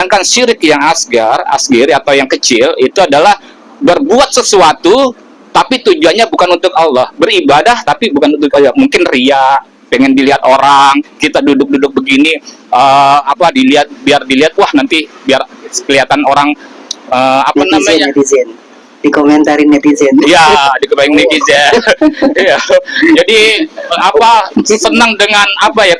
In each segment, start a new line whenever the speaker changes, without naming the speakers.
Sedangkan syirik yang asgir atau yang kecil itu adalah berbuat sesuatu tapi tujuannya bukan untuk Allah, beribadah tapi bukan untuk Allah. Mungkin ria, pengen dilihat orang, kita duduk-duduk begini, dilihat, biar dilihat, wah nanti biar kelihatan orang,
netizen dikomentarin netizen.
Iya, dikomentarin netizen. Iya. Jadi senang dengan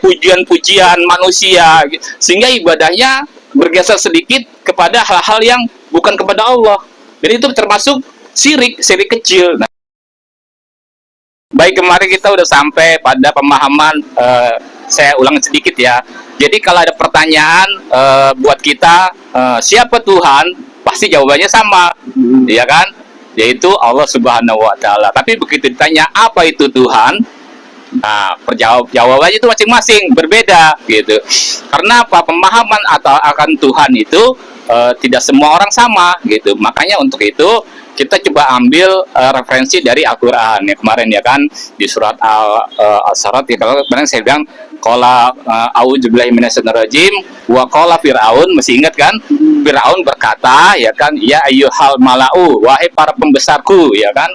pujian-pujian manusia, sehingga ibadahnya bergeser sedikit kepada hal-hal yang bukan kepada Allah. Jadi itu termasuk syirik kecil. Nah, baik, kemarin kita udah sampai pada pemahaman, saya ulang sedikit ya. Jadi kalau ada pertanyaan buat kita, siapa Tuhan? Pasti jawabannya sama, ya kan? Yaitu Allah Subhanahu wa Ta'ala. Tapi begitu ditanya apa itu Tuhan, nah, jawabannya itu masing-masing berbeda gitu. Karena pemahaman akan Tuhan itu tidak semua orang sama gitu. Makanya untuk itu kita coba ambil referensi dari Al-Qur'an ya, kemarin ya kan, di surat Al-Asrat ya, kalau kemarin saya bilang qala a'udzubillahi minasyaitonirrajim wa qala Fir'aun, masih ingat kan? Fir'aun berkata ya kan, ya ayyuhal mala'u, wahai para pembesarku ya kan,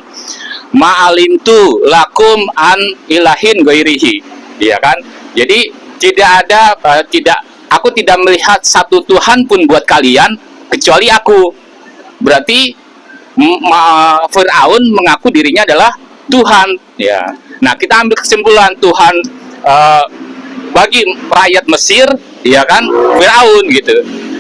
ma'alimtu lakum an ilahin ghairihi, ya kan? Jadi aku tidak melihat satu Tuhan pun buat kalian kecuali aku. Berarti Fir'aun mengaku dirinya adalah Tuhan ya. Nah, kita ambil kesimpulan Tuhan bagi rakyat Mesir ya kan, Fir'aun gitu.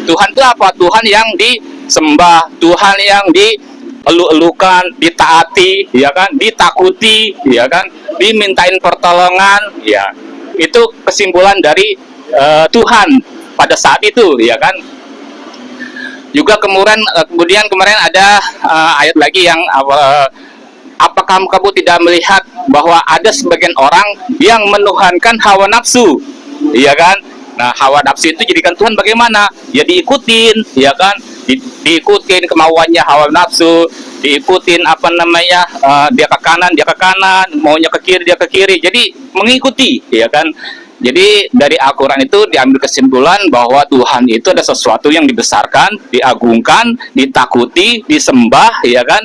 Tuhan itu apa? Tuhan yang disembah, Tuhan yang dielu-elukan, ditaati ya kan, ditakuti ya kan, dimintain pertolongan ya. Itu kesimpulan dari Tuhan pada saat itu ya kan. Juga kemudian kemarin ada ayat lagi yang apakah kamu tidak melihat bahwa ada sebagian orang yang menuhankan hawa nafsu, ya kan? Nah, hawa nafsu itu jadikan Tuhan bagaimana? Ya diikutin, ya kan? Diikutin kemauannya hawa nafsu, diikutin dia ke kanan, maunya ke kiri dia ke kiri. Jadi mengikuti, ya kan? Jadi dari Al-Quran itu diambil kesimpulan bahwa Tuhan itu ada sesuatu yang dibesarkan, diagungkan, ditakuti, disembah, ya kan?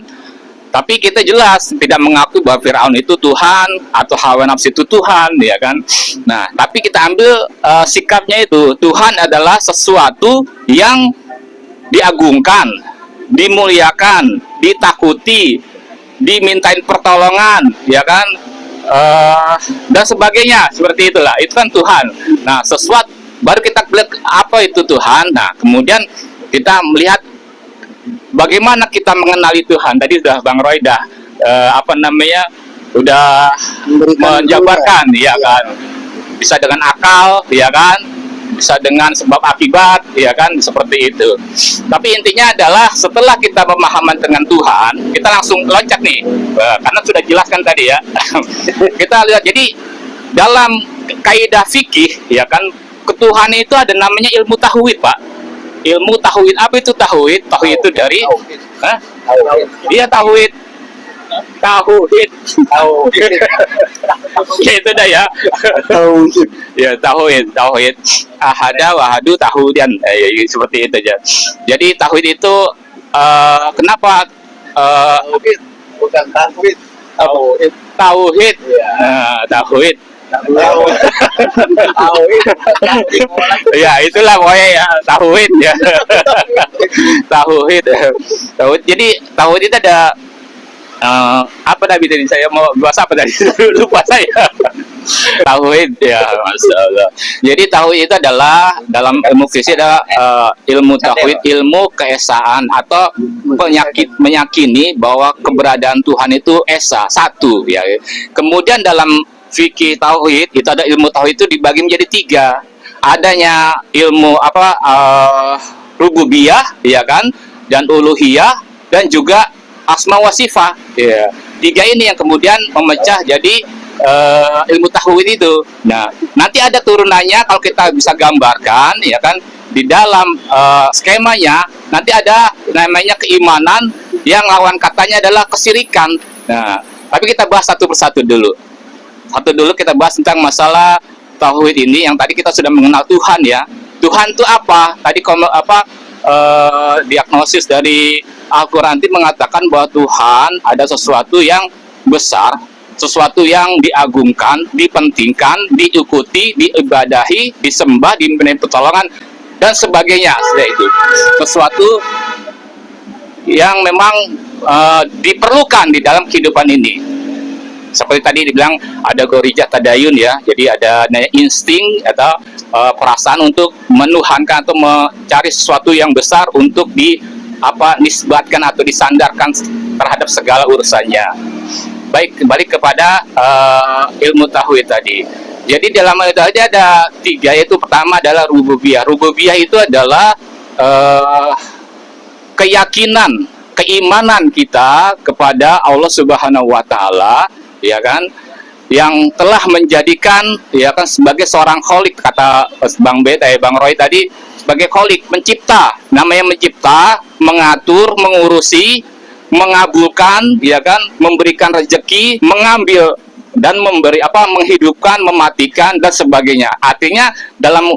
Tapi kita jelas tidak mengaku bahwa Fir'aun itu Tuhan atau hawa nafsu itu Tuhan, ya kan? Nah, tapi kita ambil sikapnya itu, Tuhan adalah sesuatu yang diagungkan, dimuliakan, ditakuti, dimintain pertolongan, ya kan? Dan sebagainya, seperti itulah. Itu kan Tuhan. Nah, sesuatu baru kita lihat apa itu Tuhan. Nah, kemudian kita melihat bagaimana kita mengenali Tuhan. Tadi sudah Bang Roy udah menjabarkan, ya kan. Bisa dengan akal, ya kan. Bisa dengan sebab akibat, ya kan, seperti itu. Tapi intinya adalah setelah kita pemahaman dengan Tuhan, kita langsung loncat nih, karena sudah jelaskan tadi ya. Kita lihat, jadi dalam kaidah fikih, ya kan, ketuhanan itu ada namanya ilmu tauhid, Pak. Ilmu tauhid, apa itu tauhid? Tauhid itu dari, iya tauhid. Tauhid. Ya itu dah ya. Tauhid. Ya tauhid. Ahada wahadu tauhidan. Seperti itu aja. Jadi tauhid itu kenapa
bukan tauhid.
Tauhid. Tauhid. Ya itulah pokoknya ya, tauhid ya. Tauhid. Jadi tauhid itu ada apa tadi saya mau bahas apa tadi lupa saya. Tauhid ya, Masya Allah. Jadi tauhid itu adalah dalam ilmu fisik adalah ilmu tauhid, ilmu keesaan atau meyakini bahwa keberadaan Tuhan itu esa, satu ya. Kemudian dalam fikih tauhid itu ada ilmu tauhid itu dibagi menjadi tiga. Adanya ilmu rububiyah ya kan, dan uluhiyah, dan juga asma wa sifat ya. Tiga ini yang kemudian memecah jadi ilmu tauhid itu. Nah, nanti ada turunannya kalau kita bisa gambarkan ya kan, di dalam skemanya nanti ada namanya keimanan yang lawan katanya adalah kesyirikan. Nah, tapi kita bahas satu persatu dulu. Kita bahas tentang masalah tauhid ini yang tadi kita sudah mengenal Tuhan ya. Tuhan itu apa? Tadi diagnosis dari Al-Quran itu mengatakan bahwa Tuhan ada sesuatu yang besar, sesuatu yang diagungkan, dipentingkan, diikuti, diibadahi, disembah, diminta pertolongan, dan sebagainya. Itu sesuatu yang memang diperlukan di dalam kehidupan ini. Seperti tadi dibilang ada gorijah tadayun ya, jadi ada insting atau perasaan untuk menuhankan atau mencari sesuatu yang besar untuk nisbatkan atau disandarkan terhadap segala urusannya. Baik, kembali kepada ilmu tauhid tadi. Jadi dalam ilmu tauhid ada 3, yaitu pertama adalah rububiyah. Rububiyah itu adalah keyakinan, keimanan kita kepada Allah Subhanahu wa taala, ya kan, yang telah menjadikan, ya kan, sebagai seorang kholik, kata Bang Roy tadi, sebagai kholik, mencipta. Namanya mencipta, mengatur, mengurusi, mengabulkan, ya kan, memberikan rezeki, mengambil dan memberi menghidupkan, mematikan, dan sebagainya. Artinya dalam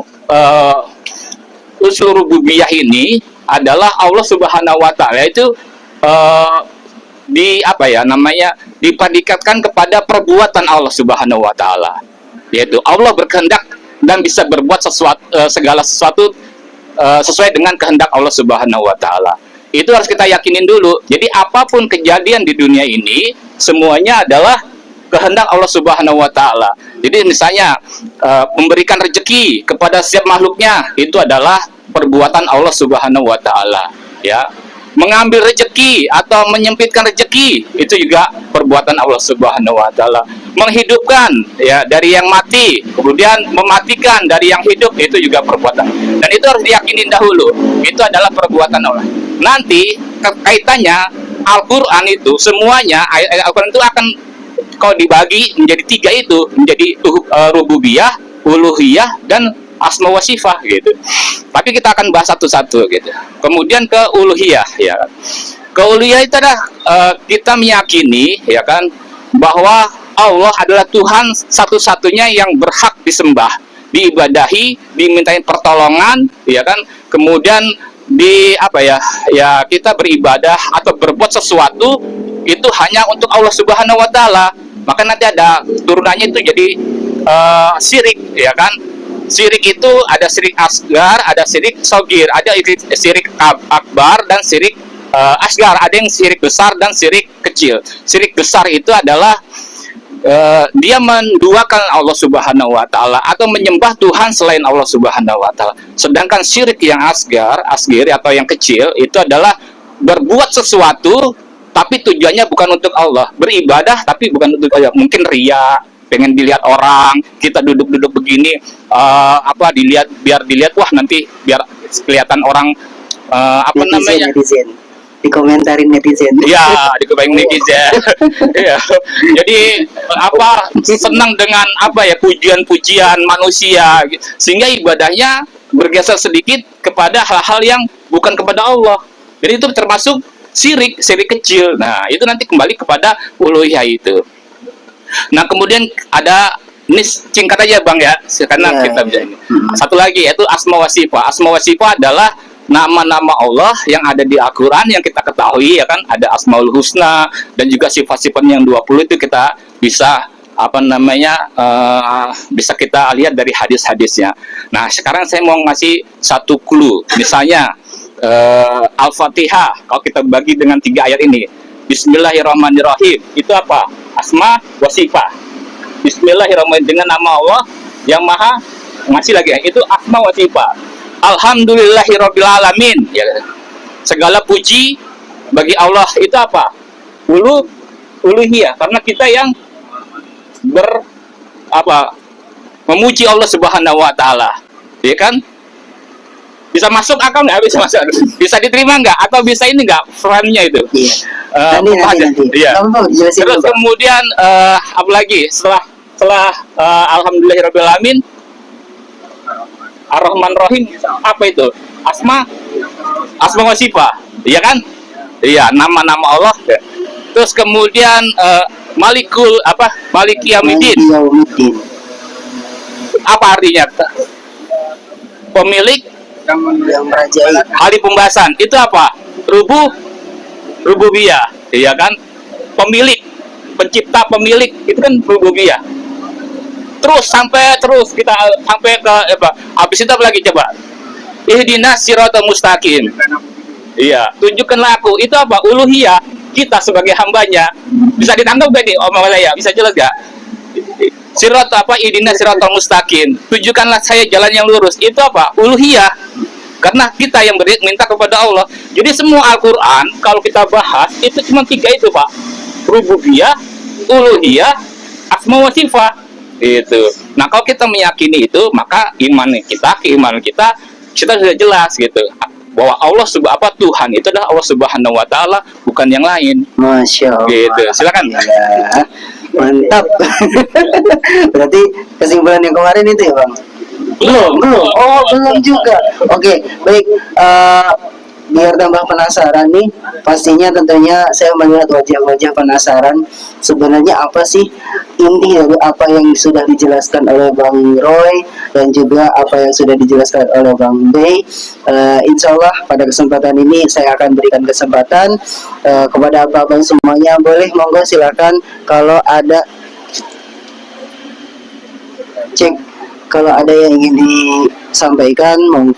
unsur rububiyah ini adalah Allah Subhanahu wa taala itu dipadikatkan kepada perbuatan Allah Subhanahu wa taala, yaitu Allah berkehendak dan bisa berbuat segala sesuatu sesuai dengan kehendak Allah Subhanahu wa taala. Itu harus kita yakinin dulu. Jadi apapun kejadian di dunia ini semuanya adalah kehendak Allah Subhanahu wa taala. Jadi misalnya memberikan rezeki kepada setiap makhluknya, itu adalah perbuatan Allah Subhanahu wa taala, ya. Mengambil rezeki atau menyempitkan rezeki, itu juga perbuatan Allah Subhanahu wa taala. Menghidupkan, ya, dari yang mati, kemudian mematikan dari yang hidup, itu juga perbuatan. Dan itu harus diyakinin dahulu, itu adalah perbuatan Allah. Nanti kaitannya Al-Qur'an itu semuanya, ayat Al-Qur'an itu akan kalau dibagi menjadi 3 itu, menjadi rububiyah, uluhiyah, dan asma wa sifat gitu. Tapi kita akan bahas satu-satu gitu. Kemudian ke uluhiyah, ya. Ke uluhiyah itu adalah kita meyakini, ya kan, bahwa Allah adalah Tuhan satu-satunya yang berhak disembah, diibadahi, dimintain pertolongan, ya kan. Kemudian kita beribadah atau berbuat sesuatu itu hanya untuk Allah Subhanahu wa taala. Maka nanti ada turunannya itu jadi syirik, ya kan. Syirik itu ada syirik asgar, ada syirik sogir, ada syirik akbar dan syirik asgar, ada yang syirik besar dan syirik kecil. Syirik besar itu adalah dia menduakan Allah Subhanahu wa taala atau menyembah Tuhan selain Allah Subhanahu wa taala. Sedangkan syirik yang asgar atau yang kecil itu adalah berbuat sesuatu tapi tujuannya bukan untuk Allah, beribadah tapi bukan untuk Allah. Mungkin ria, pengen dilihat orang, kita duduk-duduk begini, biar dilihat, wah nanti biar kelihatan orang,
netizen. Dikomentarin netizen.
Ya, dikomentarin netizen. Ya. Jadi senang dengan pujian-pujian manusia, sehingga ibadahnya bergeser sedikit kepada hal-hal yang bukan kepada Allah. Jadi itu termasuk syirik kecil. Nah, itu nanti kembali kepada uluhiyah itu. Nah, kemudian ada ini singkat aja Bang ya, karena kita bisa ini. Satu lagi yaitu asma wa sifat. Asma wa sifat adalah nama-nama Allah yang ada di Al-Quran yang kita ketahui, ya kan, ada Asmaul Husna dan juga sifat-sifat yang 20 itu kita bisa bisa kita lihat dari hadis-hadisnya. Nah, sekarang saya mau ngasih satu clue. Misalnya Al-Fatihah, kalau kita bagi dengan 3 ayat ini, Bismillahirrahmanirrahim, itu apa? Asma wa sifat. Bismillahirrahmanirrahim, dengan nama Allah yang maha, masih lagi, itu asma wa sifat. Alhamdulillahirabbil alamin, ya. Segala puji bagi Allah, itu apa? Uluhiyah, karena kita yang memuji Allah Subhanahu wa taala, ya kan? Bisa masuk akal nggak? Bisa masuk, bisa diterima nggak? Atau bisa ini nggak frame-nya itu?
Iya. Nanti.
Iya. Terus kemudian apa lagi setelah Alhamdulillahirabbil alamin, Ar-Rahman Rahim, apa itu? Asma wa sifat, iya kan? Iya, nama-nama Allah. Terus kemudian Maliki Yaumiddin. Apa artinya? pemilik
yang merajai.
ahli pembahasan. Itu apa? Rububiyah, iya kan? Pemilik, pencipta, pemilik, itu kan rububiyah. Terus kita sampai ke apa? Habis itu apa lagi coba? Ihdinas siratal mustaqim. Iya, tunjukkanlah aku. Itu apa? Uluhiyah. Kita sebagai hambanya. Bisa ditangkap gak nih Om saya? Bisa jelas gak? Sirat apa? Ihdinas siratal mustaqim. Tunjukkanlah saya jalan yang lurus. Itu apa? Uluhiyah. Karena kita yang minta kepada Allah. Jadi semua Al-Quran kalau kita bahas itu cuma 3 itu, Pak. Rububiyah, uluhiyah, asma wa sifat. Itu. Nah, kalau kita meyakini itu, maka keimanan kita sudah jelas gitu. Bahwa Allah Tuhan itu adalah Allah Subhanahu wa taala, bukan yang lain.
Masya Allah.
Gitu. Silakan.
Ya, mantap. Berarti kesimpulan yang kemarin itu ya, Bang? Belum. Oh, belum juga. Oke, baik. Biar tambah penasaran nih, pastinya tentunya saya melihat wajah-wajah penasaran. Sebenarnya apa sih inti dari apa yang sudah dijelaskan oleh Bang Roy dan juga apa yang sudah dijelaskan oleh Bang Bey? Insya Allah pada kesempatan ini saya akan berikan kesempatan kepada abang-abang semuanya. Boleh, monggo silakan kalau ada cek, kalau ada yang ingin disampaikan, monggo.